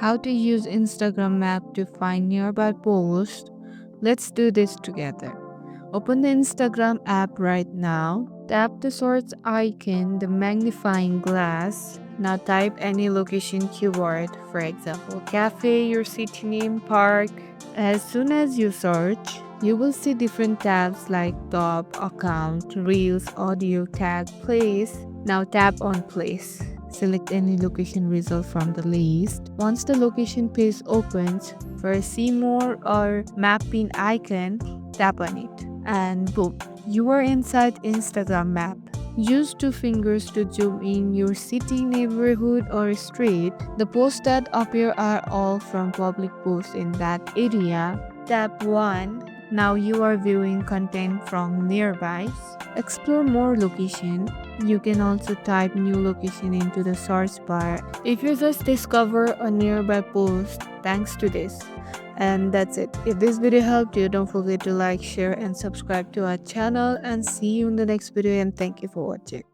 how to use Instagram map to find nearby posts. Let's do this together. Open the Instagram app right now. Tap the search icon, the magnifying glass. Now type any location keyword, for example, cafe, your city name, park. As soon as you search, you will see different tabs like top, account, reels, audio, tag, place. Now tap on place. Select any location result from the list. Once the location page opens, for see more or map pin icon, tap on it. And boom, you are inside Instagram map. Use two fingers to zoom in your city, neighborhood, or street. The posts that appear are all from public posts in that area. Tap 1. Now you are viewing content from nearby. Explore more location. You can also type new location into the search bar. If you just discover a nearby post thanks to this. And that's it. If this video helped you, don't forget to like, share, and subscribe to our channel. And see you in the next video. And thank you for watching.